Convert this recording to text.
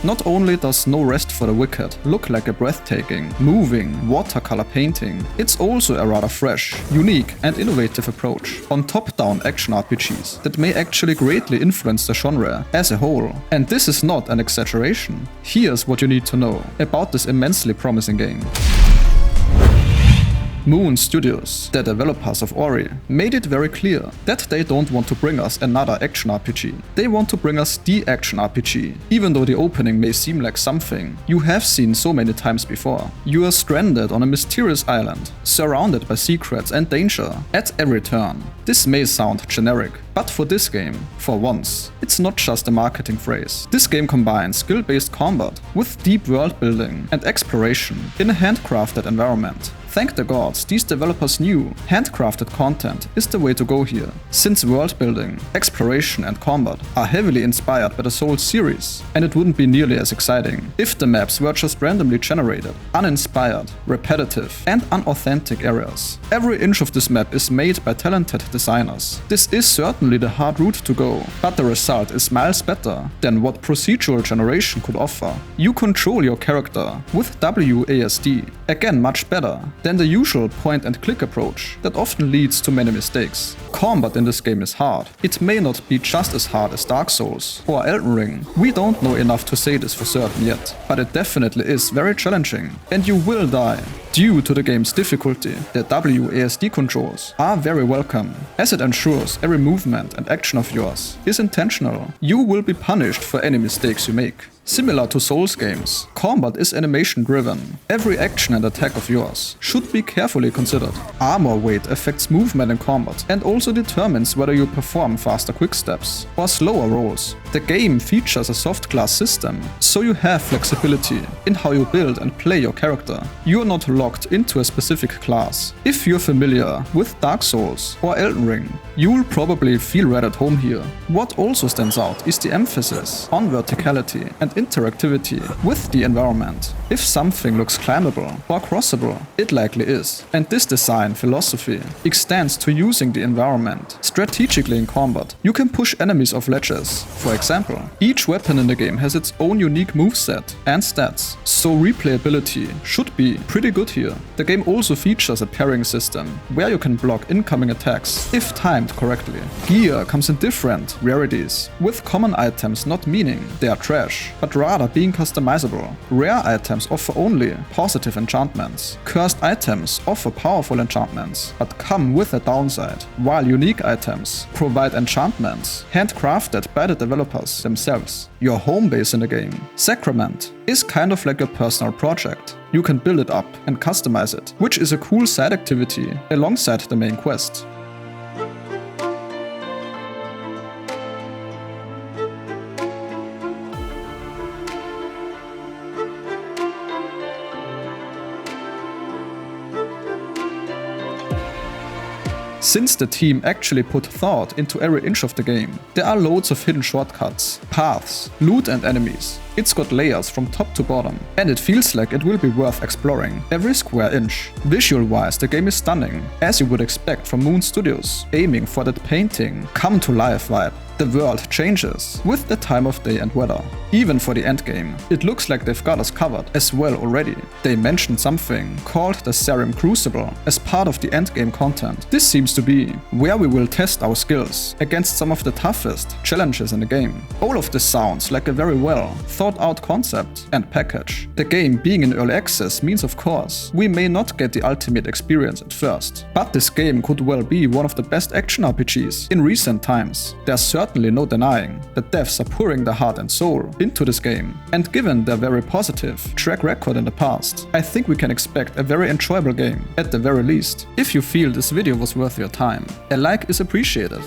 Not only does No Rest for the Wicked look like a breathtaking, moving, watercolor painting, it's also a rather fresh, unique and innovative approach on top-down action RPGs that may actually greatly influence the genre as a whole. And this is not an exaggeration. Here's what you need to know about this immensely promising game. Moon Studios, the developers of Ori, made it very clear that they don't want to bring us another action RPG. They want to bring us the action RPG, even though the opening may seem like something you have seen so many times before. You are stranded on a mysterious island, surrounded by secrets and danger at every turn. This may sound generic, but for this game, for once, it's not just a marketing phrase. This game combines skill-based combat with deep world building and exploration in a handcrafted environment. Thank the gods, these developers knew handcrafted content is the way to go here, since world building, exploration and combat are heavily inspired by the Souls series, and it wouldn't be nearly as exciting if the maps were just randomly generated, uninspired, repetitive and unauthentic areas. Every inch of this map is made by talented designers. This is certainly the hard route to go, but the result is miles better than what procedural generation could offer. You control your character with WASD, again much better than the usual point-and-click approach that often leads to many mistakes. Combat in this game is hard. It may not be just as hard as Dark Souls or Elden Ring. We don't know enough to say this for certain yet, but it definitely is very challenging, and you will die. Due to the game's difficulty, the WASD controls are very welcome, as it ensures every movement and action of yours is intentional. You will be punished for any mistakes you make. Similar to Souls games, combat is animation driven. Every action and attack of yours should be carefully considered. Armor weight affects movement in combat and also determines whether you perform faster quicksteps or slower rolls. The game features a soft class system, so you have flexibility in how you build and play your character. You are not locked into a specific class. If you're familiar with Dark Souls or Elden Ring, you will probably feel right at home here. What also stands out is the emphasis on verticality and interactivity with the environment. If something looks climbable or crossable, it likely is. And this design philosophy extends to using the environment strategically in combat. You can push enemies off ledges, for example. Each weapon in the game has its own unique moveset and stats, so replayability should be pretty good here. The game also features a parrying system, where you can block incoming attacks if timed correctly. Gear comes in different rarities, with common items not meaning they are trash, but rather being customizable. Rare items offer only positive enchantments. Cursed items offer powerful enchantments, but come with a downside, while unique items provide enchantments handcrafted by the developers themselves. Your home base in the game, Sacrament, is kind of like your personal project. You can build it up and customize it, which is a cool side activity alongside the main quest. Since the team actually put thought into every inch of the game, there are loads of hidden shortcuts, paths, loot and enemies. It's got layers from top to bottom, and it feels like it will be worth exploring every square inch. Visual-wise, the game is stunning, as you would expect from Moon Studios, aiming for that painting, come-to-life vibe. The world changes with the time of day and weather. Even for the endgame, it looks like they've got us covered as well already. They mentioned something called the Sarim Crucible as part of the endgame content. This seems to be where we will test our skills against some of the toughest challenges in the game. All of this sounds like a very well thought out concept and package. The game being in early access means, of course, we may not get the ultimate experience at first, but this game could well be one of the best action RPGs in recent times. There's certainly no denying that devs are pouring their heart and soul into this game, and given their very positive track record in the past, I think we can expect a very enjoyable game at the very least. If you feel this video was worth your time, a like is appreciated.